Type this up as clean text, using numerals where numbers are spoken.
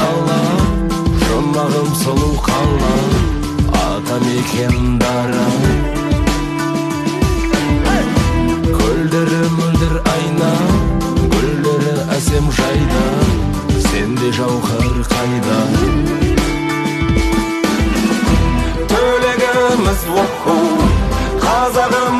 дала, жұмағым сұлу қала, атамекен дара. Көлдері мөлдір айна, гүлдері әсем жайда, сенде жауһар қайда. Төлегіміз оқу, қазағым